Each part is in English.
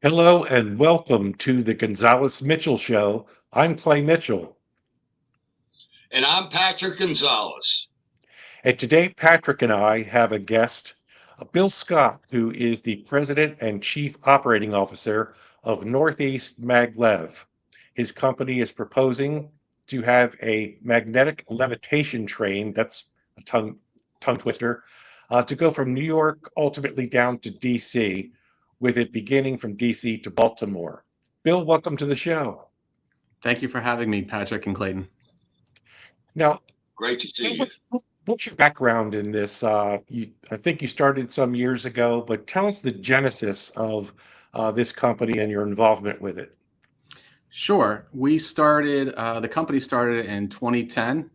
Hello and welcome to the Gonzalez Mitchell Show. I'm Clay Mitchell. And I'm Patrick Gonzalez. And today, Patrick and I have a guest, Bill Scott, who is the President and Chief Operating Officer of Northeast Maglev. His company is proposing to have a magnetic levitation train, that's a tongue twister, to go from New York ultimately down to DC, with it beginning from DC to Baltimore. Bill, welcome to the show. Thank you for having me, Patrick and Clayton. Now, Great to see Bill, you. what's your background in this? I think you started some years ago, but tell us the genesis of this company and your involvement with it. Sure. The company started in 2010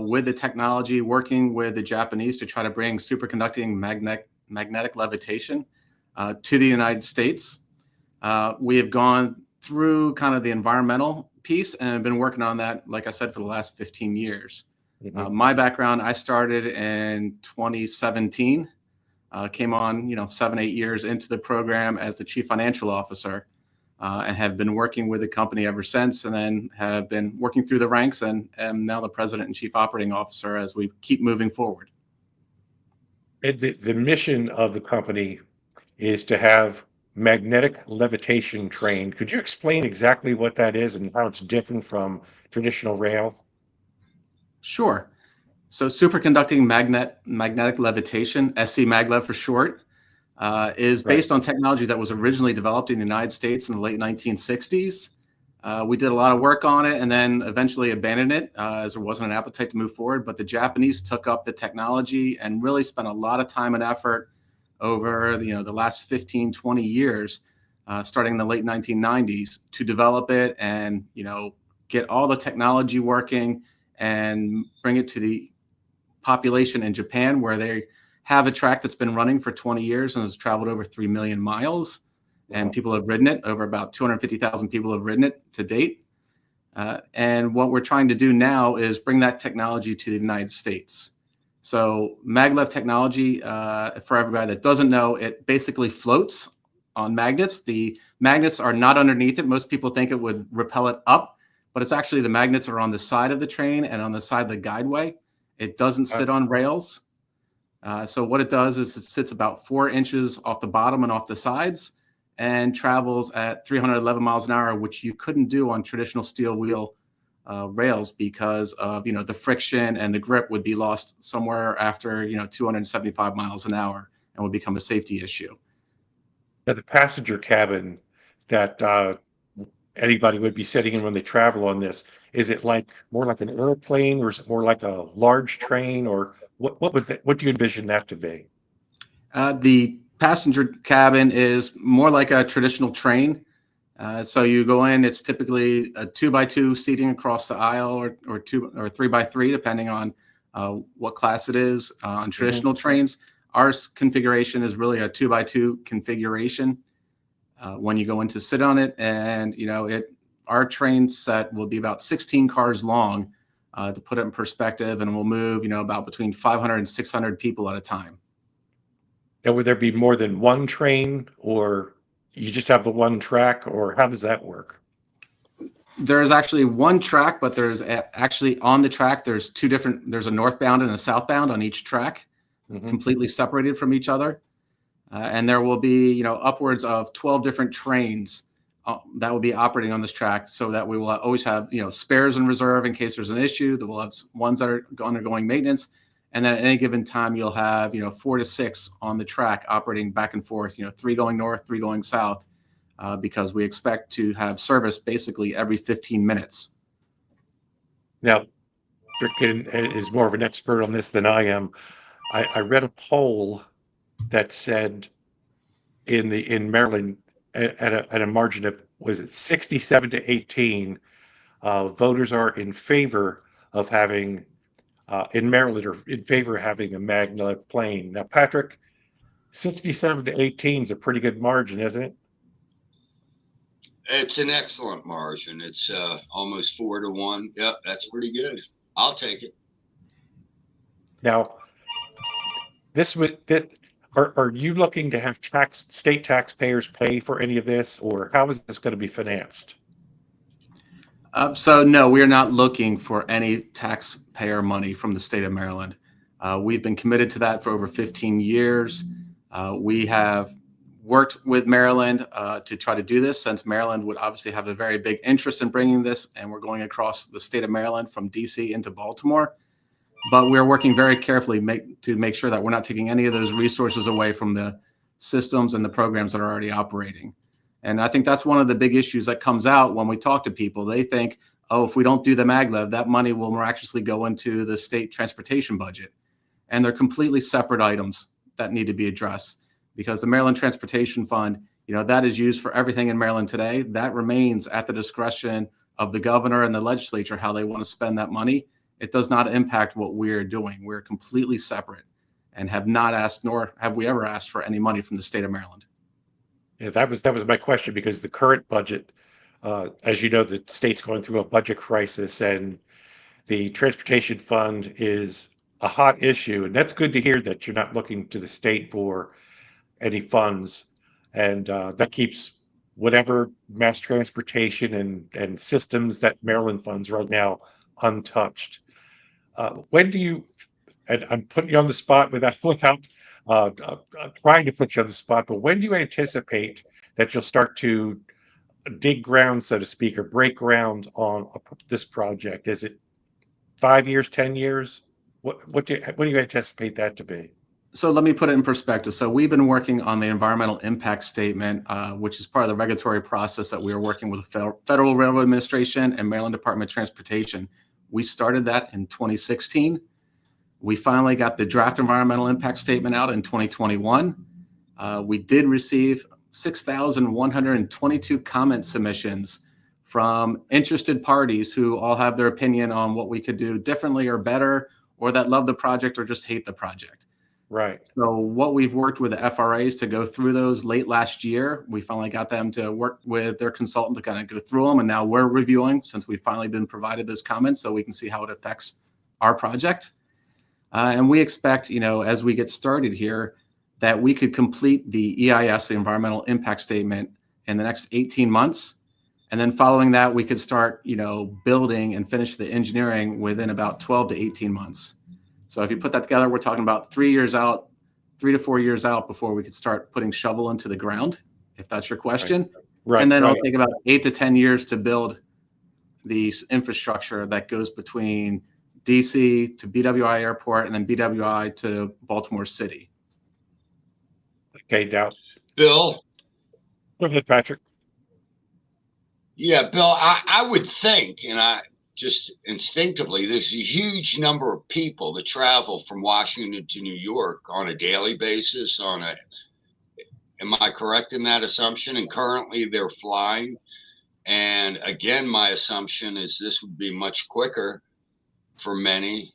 with the technology, working with the Japanese to try to bring superconducting magnetic levitation to the United States. We have gone through kind of the environmental piece and have been working on that, like I said, for the last 15 years. My background, I started in 2017, came on, 7, 8 years into the program as the chief financial officer, and have been working with the company ever since, and then have been working through the ranks and am now the president and chief operating officer as we keep moving forward. And the mission of the company is to have magnetic levitation train. Could you explain exactly what that is and how it's different from traditional rail? Sure. So superconducting magnetic levitation, SC Maglev for short, is Right. based on technology that was originally developed in the United States in the late 1960s. We did a lot of work on it and then eventually abandoned it as there wasn't an appetite to move forward. But the Japanese took up the technology and really spent a lot of time and effort over the last 15, 20 years, starting in the late 1990s, to develop it and get all the technology working and bring it to the population in Japan, where they have a track that's been running for 20 years and has traveled over 3 million miles. And people have ridden it. Over about 250,000 people have ridden it to date. And what we're trying to do now is bring that technology to the United States. So maglev technology, for everybody that doesn't know, it basically floats on magnets. The magnets are not underneath it. Most people think it would repel it up, but it's actually the magnets are on the side of the train and on the side of the guideway. It doesn't sit on rails. So what it does is it sits about 4 inches off the bottom and off the sides and travels at 311 miles an hour, which you couldn't do on traditional steel wheel rails because of the friction, and the grip would be lost somewhere after 275 miles an hour and would become a safety issue. Now, the passenger cabin that anybody would be sitting in when they travel on this, is it more like an airplane, or is it more like a large train, or what do you envision that to be? The passenger cabin is more like a traditional train. So you go in, it's typically a 2x2 seating across the aisle, or 2 or 3x3, depending on what class it is. On traditional trains, our configuration is really a 2x2 configuration when you go in to sit on it. And, our train set will be about 16 cars long, to put it in perspective, and we'll move, about between 500 and 600 people at a time. And would there be more than one train, or you just have the one track, or how does that work? There's actually one track, but actually on the track, there's a northbound and a southbound on each track, completely separated from each other. And there will be, upwards of 12 different trains that will be operating on this track, so that we will always have, spares in reserve in case there's an issue. That we'll have ones that are undergoing maintenance. And then at any given time, you'll have, 4 to 6 on the track operating back and forth, 3 going north, 3 going south, because we expect to have service basically every 15 minutes. Now, Rick is more of an expert on this than I am. I read a poll that said in Maryland, at a margin of, was it 67 to 18, voters are in favor of having in Maryland, are in favor of having a maglev plane. Now, Patrick, 67 to 18 is a pretty good margin, isn't it? It's an excellent margin. It's almost 4 to 1. Yep, that's pretty good. I'll take it. Now, this Are you looking to have state taxpayers pay for any of this, or how is this going to be financed? So no, we are not looking for any taxpayer money from the state of Maryland. We've been committed to that for over 15 years. We have worked with Maryland to try to do this, since Maryland would obviously have a very big interest in bringing this, and we're going across the state of Maryland from DC into Baltimore. But we're working very carefully to make sure that we're not taking any of those resources away from the systems and the programs that are already operating. And I think that's one of the big issues that comes out when we talk to people. They think, oh, if we don't do the maglev, that money will miraculously go into the state transportation budget. And they're completely separate items that need to be addressed, because the Maryland Transportation Fund, that is used for everything in Maryland today. That remains at the discretion of the governor and the legislature, how they want to spend that money. It does not impact what we're doing. We're completely separate and have not asked, nor have we ever asked, for any money from the state of Maryland. Yeah, that was my question, because the current budget, as you know, the state's going through a budget crisis, and the transportation fund is a hot issue. And that's good to hear that you're not looking to the state for any funds, and that keeps whatever mass transportation and systems that Maryland funds right now untouched. When do you, and I'm putting you on the spot without trying to put you on the spot, but when do you anticipate that you'll start to dig ground, so to speak, or break ground on this project? Is it 5 years, 10 years? What do you anticipate that to be? So let me put it in perspective. So we've been working on the environmental impact statement, which is part of the regulatory process that we are working with the Federal Railroad Administration and Maryland Department of Transportation. We started that in 2016. We finally got the draft environmental impact statement out in 2021. We did receive 6,122 comment submissions from interested parties who all have their opinion on what we could do differently or better, or that love the project or just hate the project. Right. So what we've worked with the FRAs to go through those late last year, we finally got them to work with their consultant to kind of go through them. And now we're reviewing, since we've finally been provided those comments, so we can see how it affects our project. And we expect, as we get started here, that we could complete the EIS, the environmental impact statement, in the next 18 months. And then following that, we could start, building and finish the engineering within about 12 to 18 months. So if you put that together, we're talking about 3 years out, 3 to 4 years out before we could start putting shovel into the ground, if that's your question. Right. And then right. it'll take about 8 to 10 years to build the infrastructure that goes between DC to BWI Airport and then BWI to Baltimore City. Okay, now, Bill. go ahead, Patrick. Yeah, Bill, I would think, and I just instinctively, there's a huge number of people that travel from Washington to New York on a daily basis. Am I correct in that assumption? And currently they're flying. And again, my assumption is this would be much quicker for many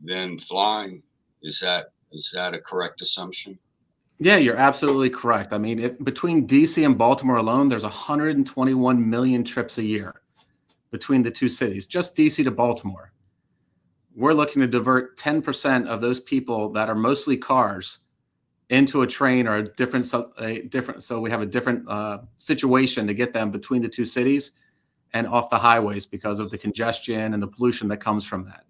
than flying. Is that a correct assumption? Yeah, you're absolutely correct. I mean, between DC and Baltimore alone, there's 121 million trips a year between the two cities, just DC to Baltimore. We're looking to divert 10% of those people that are mostly cars into a train or a different, so we have a different situation to get them between the two cities and off the highways because of the congestion and the pollution that comes from that.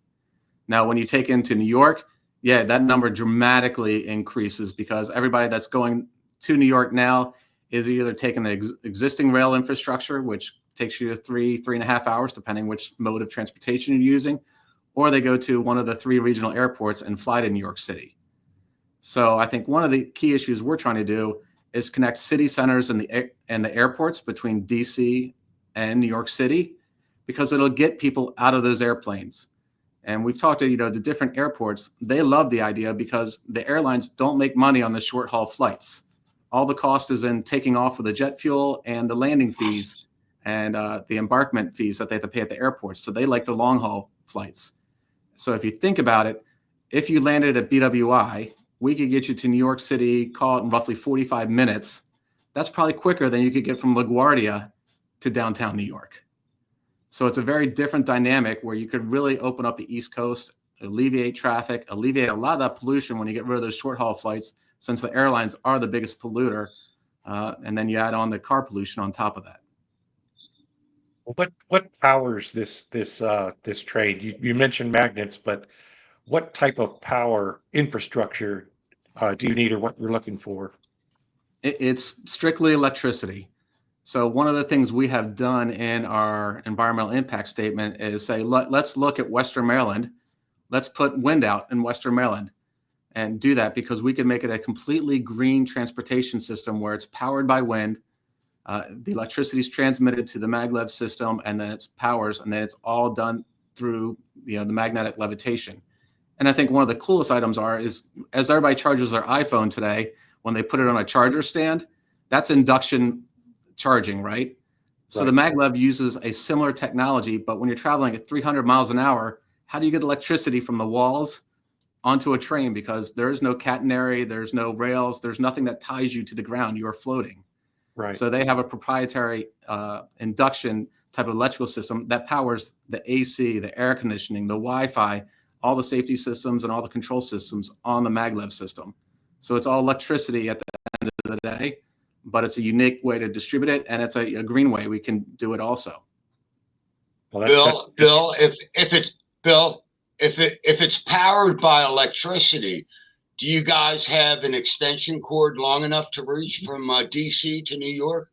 Now, when you take into New York, yeah, that number dramatically increases because everybody that's going to New York now is either taking the existing rail infrastructure, which takes you 3.5 hours, depending which mode of transportation you're using, or they go to one of the 3 regional airports and fly to New York City. So I think one of the key issues we're trying to do is connect city centers and the airports between DC and New York City, because it'll get people out of those airplanes. And we've talked to, the different airports. They love the idea because the airlines don't make money on the short haul flights. All the cost is in taking off with the jet fuel and the landing fees and the embarkment fees that they have to pay at the airports. So they like the long haul flights. So if you think about it, if you landed at BWI, we could get you to New York City, call it in roughly 45 minutes. That's probably quicker than you could get from LaGuardia to downtown New York. So it's a very different dynamic where you could really open up the East Coast, alleviate traffic, alleviate a lot of that pollution when you get rid of those short haul flights, since the airlines are the biggest polluter. And then you add on the car pollution on top of that. What powers this train? You mentioned magnets, but what type of power infrastructure do you need, or what you're looking for? It's strictly electricity. So one of the things we have done in our environmental impact statement is say, let's look at Western Maryland. Let's put wind out in Western Maryland and do that, because we can make it a completely green transportation system where it's powered by wind. The electricity is transmitted to the maglev system, and then it's powers, and then it's all done through the magnetic levitation. And I think one of the coolest items is as everybody charges their iPhone today, when they put it on a charger stand, that's induction charging, right? So the maglev uses a similar technology, but when you're traveling at 300 miles an hour, how do you get electricity from the walls onto a train? Because there is no catenary, there's no rails, there's nothing that ties you to the ground. You are floating. Right. So they have a proprietary induction type of electrical system that powers the AC, the air conditioning, the Wi-Fi, all the safety systems and all the control systems on the maglev system. So it's all electricity at the end of the day, but it's a unique way to distribute it, and it's a green way we can do it also. Well, Bill, if it's powered by electricity, do you guys have an extension cord long enough to reach from DC to New York?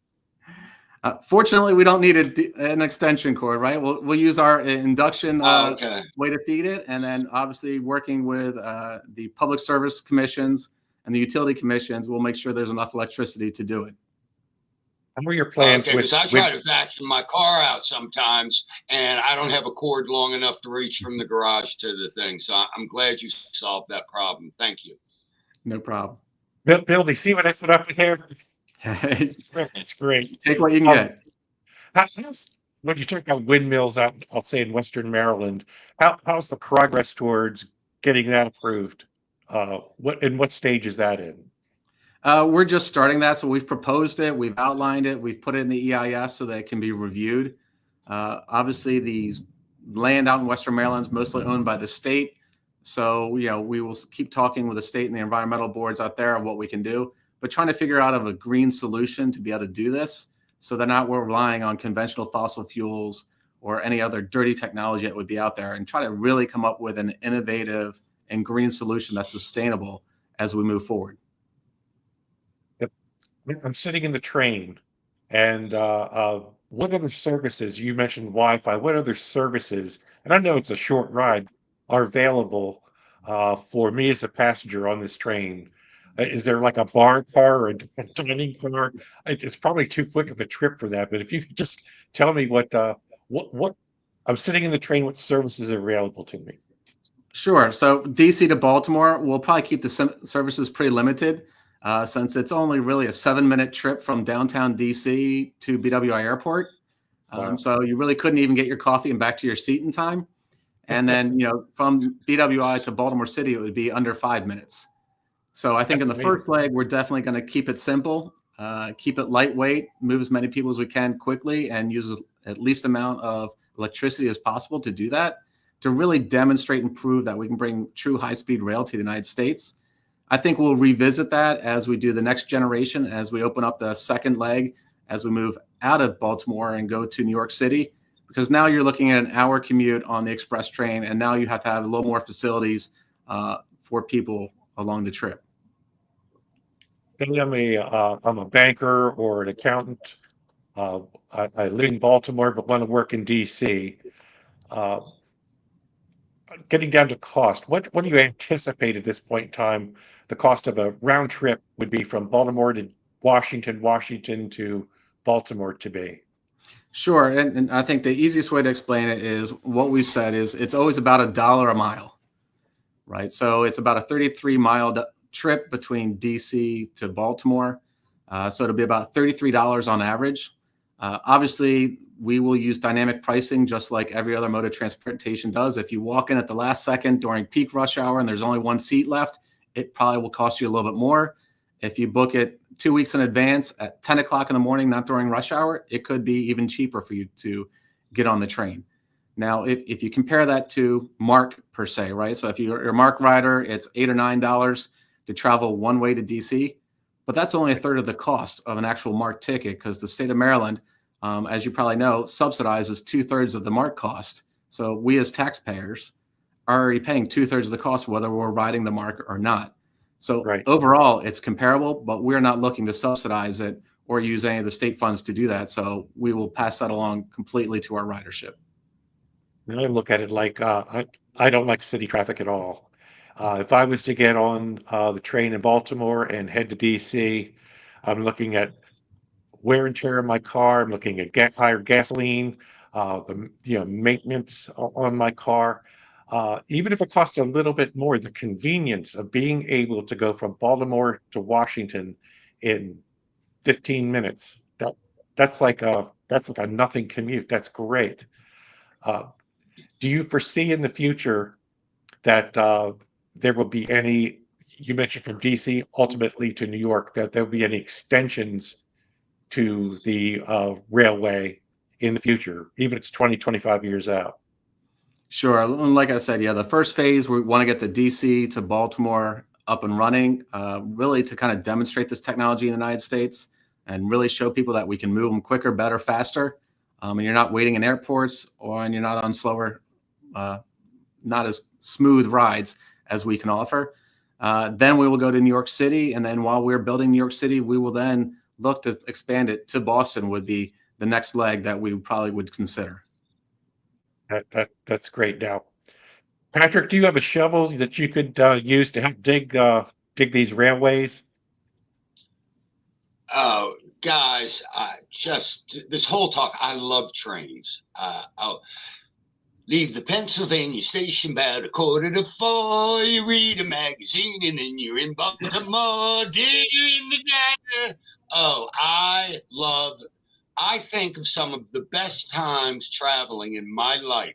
Fortunately, we don't need an extension cord, right? We'll use our induction way to feed it, and then obviously working with the public service commissions and the utility commissions, we'll make sure there's enough electricity to do it. And what are your plans because I try to vacuum my car out sometimes, and I don't have a cord long enough to reach from the garage to the thing. So I'm glad you solved that problem. Thank you. No problem. Bill, do you see what I put up there? It's great. Take what you can get. When you talk about windmills out, I'll say in Western Maryland, how's the progress towards getting that approved? What stage is that in? We're just starting that. So we've proposed it, we've outlined it, we've put it in the EIS so that it can be reviewed. Obviously, the land out in Western Maryland is mostly owned by the state. So, we will keep talking with the state and the environmental boards out there of what we can do, but trying to figure out a green solution to be able to do this so that we're relying on conventional fossil fuels or any other dirty technology that would be out there, and try to really come up with an innovative and green solution that's sustainable as we move forward. I'm sitting in the train, and what other services, you mentioned Wi-Fi, what other services, and I know it's a short ride, are available for me as a passenger on this train? Is there like a bar car or a dining car? It's probably too quick of a trip for that, but if you could just tell me what I'm sitting in the train, what services are available to me? Sure. So DC to Baltimore, we'll probably keep the services pretty limited since it's only really a 7-minute trip from downtown DC to BWI Airport. Wow. So you really couldn't even get your coffee and back to your seat in time. And then, from BWI to Baltimore City, it would be under 5 minutes. So I think in the first leg, we're definitely going to keep it simple, keep it lightweight, move as many people as we can quickly, and use at least amount of electricity as possible to do that, to really demonstrate and prove that we can bring true high-speed rail to the United States. I think we'll revisit that as we do the next generation, as we open up the second leg, as we move out of Baltimore and go to New York City, because now you're looking at an hour commute on the express train, and now you have to have a little more facilities for people along the trip. I'm a banker or an accountant. I live in Baltimore but want to work in DC. Getting down to cost, what do you anticipate at this point in time the cost of a round trip would be from Baltimore to Washington to Baltimore to be? Sure. And I think the easiest way to explain it is what we said is it's always about $1 a mile, right? So it's about a 33-mile trip between DC to Baltimore. So it'll be about $33 on average. Obviously, we will use dynamic pricing just like every other mode of transportation does. If you walk in at the last second during peak rush hour and there's only one seat left, it probably will cost you a little bit more. If you book it 2 weeks in advance at 10 o'clock in the morning, not during rush hour, it could be even cheaper for you to get on the train. Now, if you compare that to MARC per se, right? So if you're a MARC rider, it's $8 or $9. to travel one way to DC, but that's only a third of the cost of an actual MARC ticket, because the state of Maryland, as you probably know, subsidizes 2/3 of the MARC cost. So we as taxpayers are already paying 2/3 of the cost, whether we're riding the MARC or not. So Right. overall, it's comparable, but we're not looking to subsidize it or use any of the state funds to do that. So we will pass that along completely to our ridership. I look at it like I don't like city traffic at all. If I was to get on the train in Baltimore and head to DC, I'm looking at wear and tear in my car. I'm looking at higher gasoline, the maintenance on my car. Even if it costs a little bit more, the convenience of being able to go from Baltimore to Washington in 15 minutes. That's like a nothing commute. That's great. Uh, do you foresee in the future that there will be any? You mentioned from DC ultimately to New York, that there will be any extensions to the railway in the future, even if it's 20, 25 years out? Sure. And like I said, yeah, the first phase, we want to get the DC to Baltimore up and running, really to kind of demonstrate this technology in the United States and really show people that we can move them quicker, better, faster. And you're not waiting in airports, and you're not on slower, not as smooth rides as we can offer. Then we will go to New York City. And then while we're building New York City, we will then look to expand it to Boston, would be the next leg that we probably would consider. That's great. Now, Patrick, do you have a shovel that you could use to help dig these railways? Oh, guys, this whole talk, I love trains. I'll leave the Pennsylvania station about 3:45. You read a magazine and then you're in Baltimore. Digging the data. Oh, I think of some of the best times traveling in my life.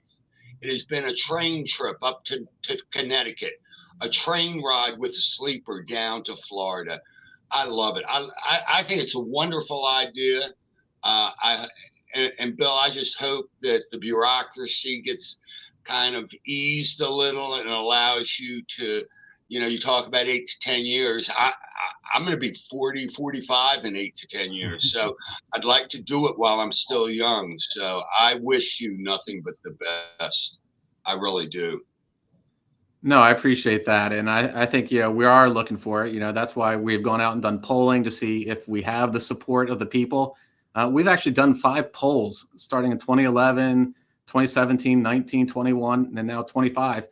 It has been a train trip up to Connecticut, a train ride with a sleeper down to Florida. I love it. I think it's a wonderful idea. And Bill, I just hope that the bureaucracy gets kind of eased a little and allows you to, you talk about 8 to 10 years. I'm going to be 40, 45 in 8 to 10 years. So I'd like to do it while I'm still young. So I wish you nothing but the best. I really do. No, I appreciate that. And I think, we are looking for it. That's why we've gone out and done polling to see if we have the support of the people. We've actually done 5 polls starting in 2011, 2017, 19, 21, and now 25.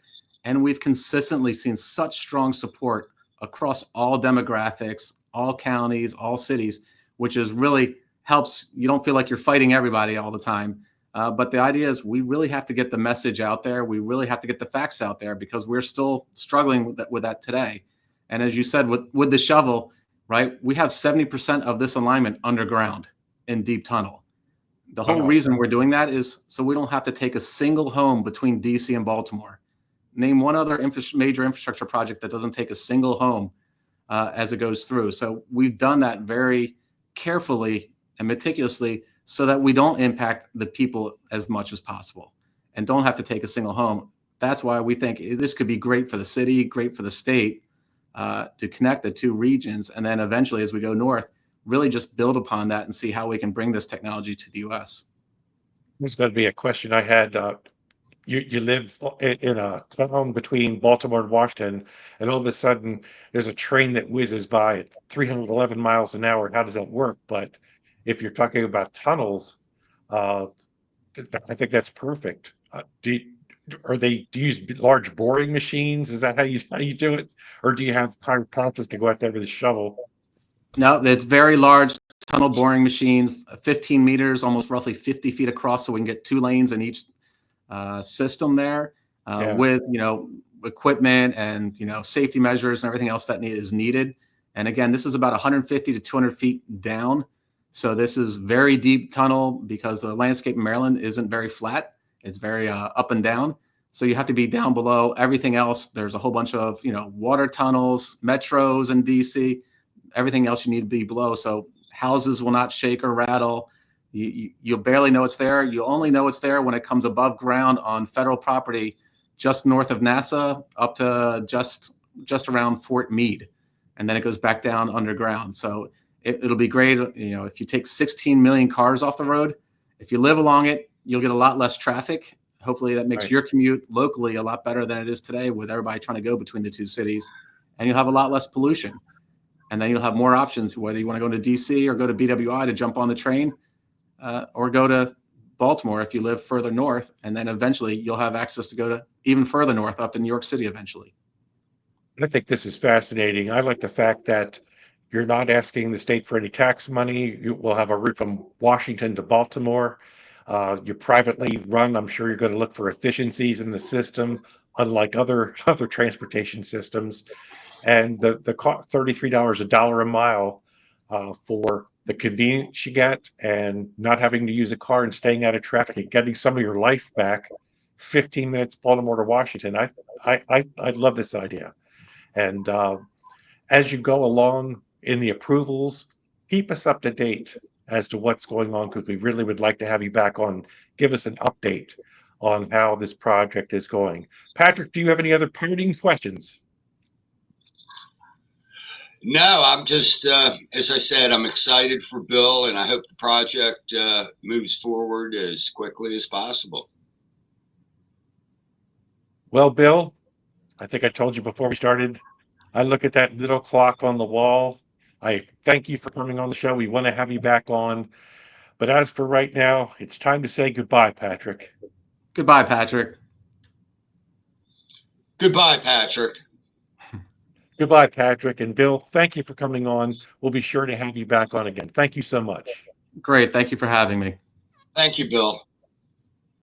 And we've consistently seen such strong support across all demographics, all counties, all cities, which is really helps. You don't feel like you're fighting everybody all the time. But the idea is we really have to get the message out there. We really have to get the facts out there, because we're still struggling with that today. And as you said, with the shovel, right, we have 70% of this alignment underground in deep tunnel. The whole reason we're doing that is so we don't have to take a single home between DC and Baltimore. Name one other major infrastructure project that doesn't take a single home as it goes through. So we've done that very carefully and meticulously, so that we don't impact the people as much as possible and don't have to take a single home. That's why we think this could be great for the city, great for the state, to connect the two regions. And then eventually, as we go north, really just build upon that and see how we can bring this technology to the U.S. There's going to be a question I had. You live in a town between Baltimore and Washington, and all of a sudden there's a train that whizzes by at 311 miles an hour. How does that work? But if you're talking about tunnels, uh, I think that's perfect. Do you use large boring machines? Is that how you do it, or do you have chiropractors to go out there with a shovel? No, it's very large tunnel boring machines, 15 meters, almost roughly 50 feet across, so we can get 2 lanes in each system there, Yeah. with equipment and safety measures and everything else that is needed. And again, this is about 150 to 200 feet down. So this is very deep tunnel, because the landscape in Maryland isn't very flat. It's very up and down. So you have to be down below everything else. There's a whole bunch of water tunnels, metros in DC, everything else you need to be below. So houses will not shake or rattle. You'll barely know it's there. You only know it's there when it comes above ground on federal property, just north of NASA, up to just around Fort Meade. and then it goes back down underground. So it'll be great. You know, if you take 16 million cars off the road, if you live along it, you'll get a lot less traffic. Hopefully that makes Right. your commute locally a lot better than it is today with everybody trying to go between the two cities, and you'll have a lot less pollution. And then you'll have more options, whether you want to go to DC or go to BWI to jump on the train, or go to Baltimore if you live further north. And then eventually you'll have access to go to even further north, up to New York City eventually. I think this is fascinating. I like the fact that you're not asking the state for any tax money. You will have a route from Washington to Baltimore. You're privately run. I'm sure you're going to look for efficiencies in the system, unlike other transportation systems. And the cost $33 a dollar a mile for the convenience you get, and not having to use a car and staying out of traffic and getting some of your life back. 15 minutes Baltimore to Washington. I love this idea. And as you go along in the approvals, keep us up to date as to what's going on, because we really would like to have you back on. Give us an update on how this project is going. Patrick, do you have any other parting questions? No, I'm just, as I said, I'm excited for Bill, and I hope the project moves forward as quickly as possible. Well, Bill, I think I told you before we started, I look at that little clock on the wall. I thank you for coming on the show. We want to have you back on. But as for right now, it's time to say goodbye, Patrick. Goodbye, Patrick. Goodbye, Patrick. Goodbye, Patrick. And Bill, thank you for coming on. We'll be sure to have you back on again. Thank you so much. Great. Thank you for having me. Thank you, Bill.